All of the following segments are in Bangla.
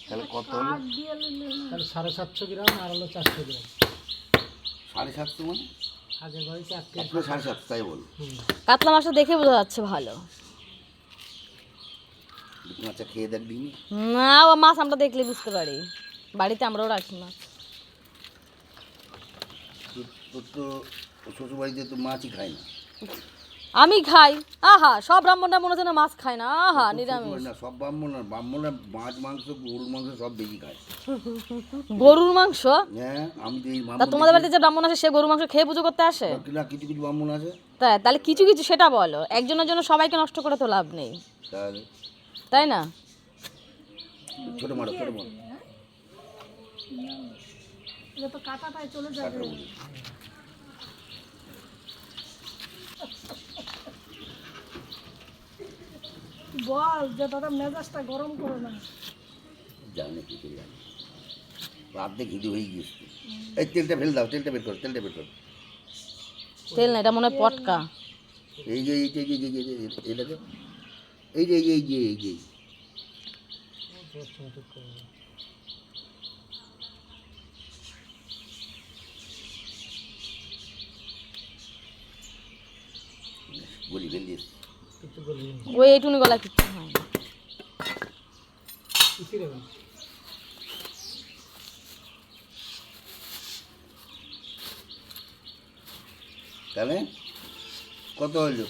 তাহলে কত হলো? তাহলে 750 গ্রাম আর হলো 400 গ্রাম। 750 মানে আগে হয়েছে 1 1 কিলো 750, তাই বল। কাতলা মাছটা দেখে বোঝা যাচ্ছে ভালো। মাছটা খেয়ে দেখ দিন। না ও মাছ আমরা দেখলে বুঝতে পারি, বাড়িতে আমরাও রাখি মাছ। তোর তো শ্বশুর বাড়িতে তো মাছই খায় না। আমি খাই। আহা, সব ব্রাহ্মণরা মনে হচ্ছে না মাছ খায় না। আহা, নিরামিষ। না, সব ব্রাহ্মণরা মাছ মাংস গরুর মাংস সব বেশি খায়। গরুর মাংস? হ্যাঁ, আমি তো এই তা তোমাদের বাড়িতে যে ব্রাহ্মণ আসে সে গরুর মাংস খেয়ে পুজো করতে আসে? না, কিছু কিছু ব্রাহ্মণ আছে। তাই? তাহলে কিছু কিছু সেটা বলো, একজনের জন্য সবাইকে নষ্ট করে তো লাভ নেই, তাহলে তাই না? ছোট মাছ, ছোট মাছ এটা তো কাটাটাই চলে যাবে। বল যে দাদা মেজাজটা গরম করো না। জানে কি করে জানে, অর্ধেক হিদি হয়ে গিয়েছে। এই তেলটা ফেল দাও, তেলটা বের কর, তেলটা বের কর। তেল না, এটা মনে হয় পটকা। এই যে এই যে এই যে এটাকে এই যে এই যে এই যে বলি ফেল দিস। কিছু বলি ওই এইটুনি গলা কিচ্ছু হয় না। কিছু দেবেন। তাহলে কত হইলো?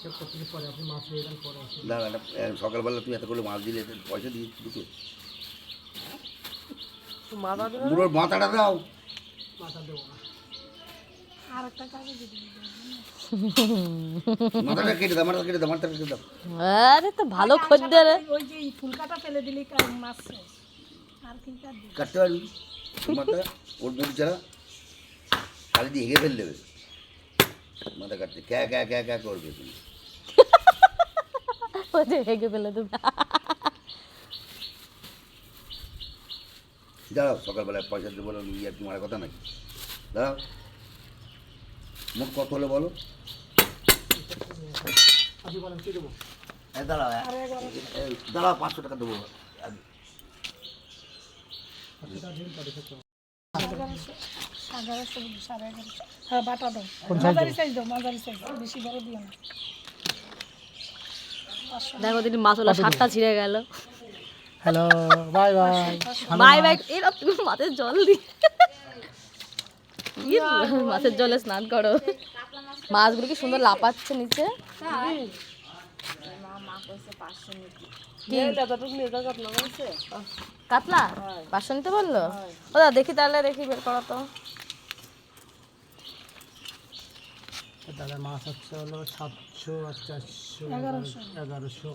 সব কিছু পরে আপনি মাছ নিয়ে যান পরে আসেন। না না, সকালবেলা তুই এত করে মাছ দিলে তো পয়সা দিয়ে দিতে। পুরো মাথাটা দাও। মাথা দেবো না। আর একটা কাগজ দিবি। মাথাটা কেটে দাও, মাথাটা কেটে দাও, মাথাটা কেটে দাও। আরে তো ভালো খদ্দের। ওই যে ফুলকাটা ফেলে দিলি মাছ শেষ। আর কি কাট দিবি? কাটতে পারবি মাথা, ওর মুড়ি ছাড়া খালি দিয়ে হেগে ফেল দেবে। মাথা কাটতে ক্যা ক্যা ক্যা ক্যা করবে তুমি। ওই যে হেগে ফেলে দেবে। দাঁড়াও, সকালবেলায় পয়সা দেবো না, ইয়ে তোমার কথা নাকি? দাঁড়াও, মোট কত হলে বলো? আপনি বলেন কি দেবো? দাঁড়াও, দাঁড়াও, 500 টাকা দেবো। 500 টাকা দিন পরে খেতে হবে। 1100 1150। হ্যাঁ, বাটা দাও। কোন size মাঝারি সাইজ দাও, মাঝারি সাইজ, বেশি বড় দিও না। দেখো দিদি মাছলা 7টা ছিঁড়ে গেল। Hello, bye bye. Bye bye. এরা তুমি মাছের জল দি, মাছের জলে স্নান করো। মাছগুলো কি সুন্দর লাপাচ্ছে নিচে। কাতলা 500 নিতে বললো? ও দাদা দেখি, তাহলে দেখি বের করো তো। দাদা মাছ হচ্ছে হলো 700 আর 400 1100।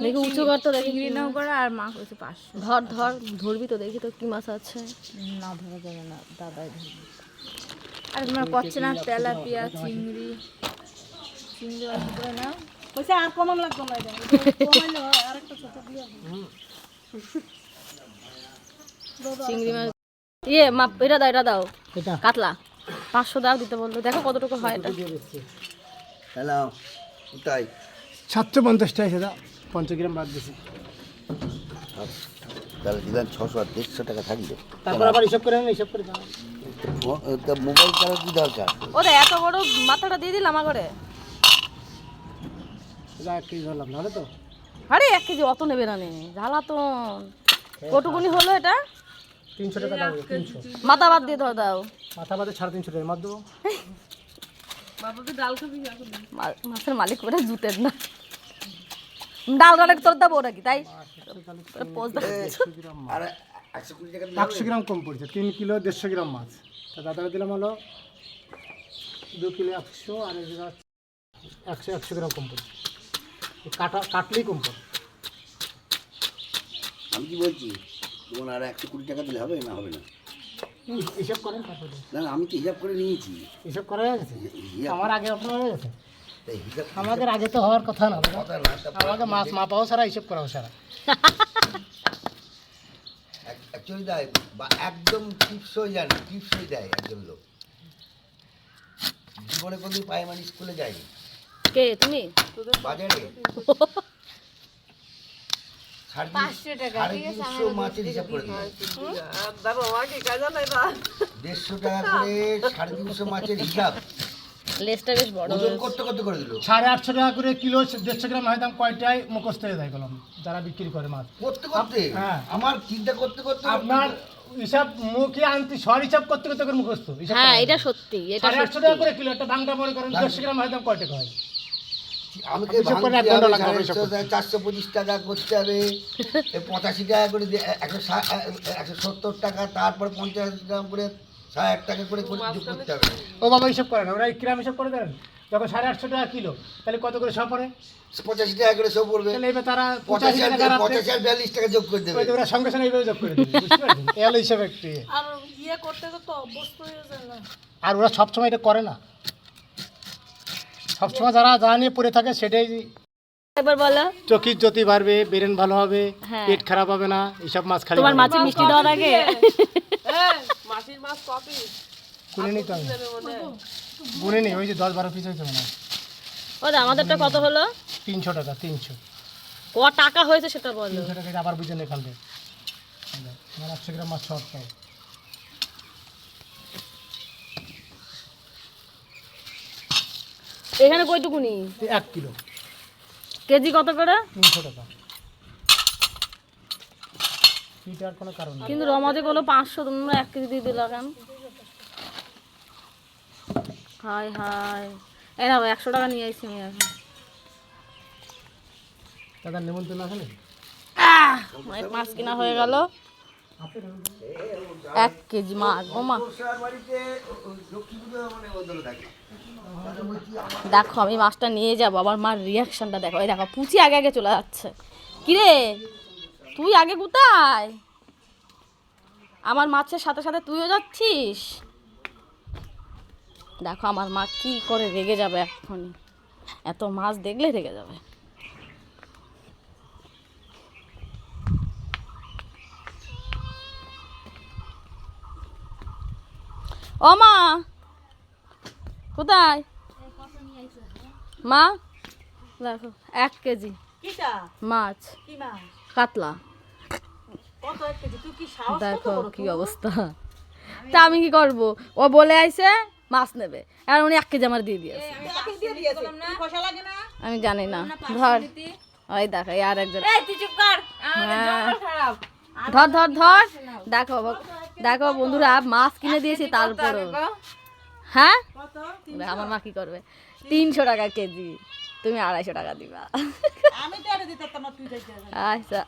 দেখি উঁচু কর তো, দেখি নাও করা। আর মাছ হচ্ছে 500। ধর ধর, ধরবি তো, দেখি তো কি মাছ আছে। না ধরা যাবে না, দাদাই ধরবি। আর তোমার করছে না তেলাপিয়া, চিংড়ি চিংড়ি অল্প করে নাও। পয়সা আর কমান লাগবে না, এটা কমাইলে আরেকটা ছোট দিয়ে চিংড়ি মাছ ইয়ে মাপ, এটা দাও, এটা দাও। এটা কাতলা 500 দাও দিতে বললো, দেখো কতটুকু হয় এটা। দিয়ে দিচ্ছি। হ্যালো, তাই 750 টাকা সেটা 50 গ্রাম বাদ দিছি। তাহলে দিলাম 600 আর 150 টাকা থাকবে। তারপর আবার হিসাব করে হিসাব করে দাও। মোবাইল চালার কি দরকার? ওরে এত বড় মাথাটা দিয়ে দিলাম করে। যা 1 কেজি ধরলাম না তো? আরে 1 কেজি অত নেবে না, নেই জ্বালাতন। কতটুকুনি হলো এটা? 300 টাকা দাও। 300 মাথা বাদ দিয়ে ধর দাও। মাথা বাদে 350 টাকা মার দেবো। মাছের মালিক করে জুতের না, ডাল ডাল তোর দেবো নাকি? তাই আর 120 টাকা 100 গ্রাম কম পড়ছে। 3 কিলো 150 গ্রাম মাছ। তা দাদাকে দিলাম হলো 2 কিলো 100 আর 100 গ্রাম কম পড়ছে। কাটলেই কম পড়ে। আমি কি বলছি, তোমার আর 120 টাকা দিলে হবে না? হবে না, হিসাব করেন তারপরে। না আমি তো হিসাব করে নিয়েছি। হিসাব করা হয়ে গেছে? আমার আগে আপনার হয়ে গেছে? তাই হিসাব আমাদের আগে তো হওয়ার কথা না। কথা না, আমাকে মাছ মাপাও সারা, হিসাব করাও সারা। অ্যাকচুয়ালি দেয় বা একদম টিপস হয়ে যায় না, টিপস হয়ে দেয় একজন লোক। জীবনে কোনদিন প্রাইমারি স্কুলে যাইনি। কে তুমি? বাজারে 350 মাছের হিসাব করে দিল। 150 টাকা করে 350 মাছের হিসাব লেজটা বেশ বড় ওজন করতে করতে করে দিল। 850 টাকা করে কিলো, 150 গ্রাম হয় দাম, কয়টায় মুখস্থ হয়ে যায় গেলাম যারা বিক্রি করে মাছ। করতে করতে হ্যাঁ। আমার চিন্তা করতে করতে আপনার হিসাব মুখে আনতে সর হিসাব করতে করতে করে মুখস্থ হিসাব হ্যাঁ, করা এটা যায়। সত্যি, এটা 850 সত্যি। টাকা করে কিলো, একটা বাংলা মনে করেন 150 গ্রাম হয় দাম, কয় টাকা হয়? আমাকে হিসাব করে এক ঘন্টা লাগবে হিসাব করতে। 425 টাকা করতে হবে, 85 টাকা করে 170 টাকা, তারপর 50 গ্রাম করে 60 টাকা করে যোগ করতে হবে। ও বাবা হিসাব করে না, ওরা গ্রাম হিসাব করে দেন। যখন 850 টাকা কিলো, তাহলে কত করে সব পড়ে? 85 টাকা করে সব পড়বে। তাহলে এবার তারা 85 85 আর টাকা রাখতে 42 টাকা যোগ করে দেবে। ওরা সঙ্গে সঙ্গে এইভাবে যোগ করে দেবে, বুঝতে পারছেন? এই হলো হিসাব একটু। আর ইয়ে করতে করতে অভ্যস্ত হয়ে যায় না। আর ওরা সবসময় এটা করে না, সবসময় যারা যা নিয়ে পড়ে থাকে সেটাই। একবার বলো। চোখের জ্যোতি বাড়বে, ব্রেন ভালো হবে, হ্যাঁ। পেট খারাপ হবে না, এইসব মাছ খালি তোমার মাছে মিষ্টি দেওয়ার আগে গুনে নিতে হবে, গুনে নি, ওই যে 10-12 পিস হয়েছে মনে হয়। ওদের আমাদেরটা কত হলো? 300 টাকা, 300 ক টাকা হয়েছে সেটা বলো। 300 টাকা আবার বুঝে নিয়ে খালবে। আমার 100 গ্রাম মাছ শর্ট পাই। এখানে কয়টুকুনি? 1 কিলো কেজি কত করে? 300 টাকা। এটার কোনো কারণ নেই। কিন্তু রমাজে কোনো 500, তোমরা 1 কেজি দিয়ে দিলা কেন? হাই হাই, এই নাও 100 টাকা নিয়ে আসছি আমি এখন। দাদা নেমন্তন্ন আছে নাকি? অনেক মাছ কিনা হয়ে গেল। 1 কেজি মাছ, ও মা বাড়িতে লক্ষ্মী পুজো মানে ওদের থাকে। দেখো আমি মাছটা নিয়ে যাবো, আবার মার রিয়াকশনটা দেখো। এই দেখো পুচি আগে আগে চলে যাচ্ছে। কিরে তুই আগে কোথায়? আমার মাছের সাথে সাথে তুইও যাচ্ছিস? দেখো আমার মা কি করে রেগে যাবে এক্ষুনি, এত মাছ দেখলে রেগে যাবে। ও মা কোথায়? মা দেখো 1 কেজি মাছ, কাতলা। দেখো কি অবস্থা। তা আমি কি করব? ও বলে আইছে মাছ নেবে, আর উনি 1 কেজি আমার দিয়ে দিয়েছে। আমি জানি না। ধর, ওই দেখো আর একজন। ধর ধর ধর। দেখো দেখো বন্ধুরা, মাছ কিনে দিয়েছি তারপরও। হ্যাঁ, আমার মা কি করবে? 300 টাকা কেজি, তুমি 250 টাকা দিবা। আচ্ছা।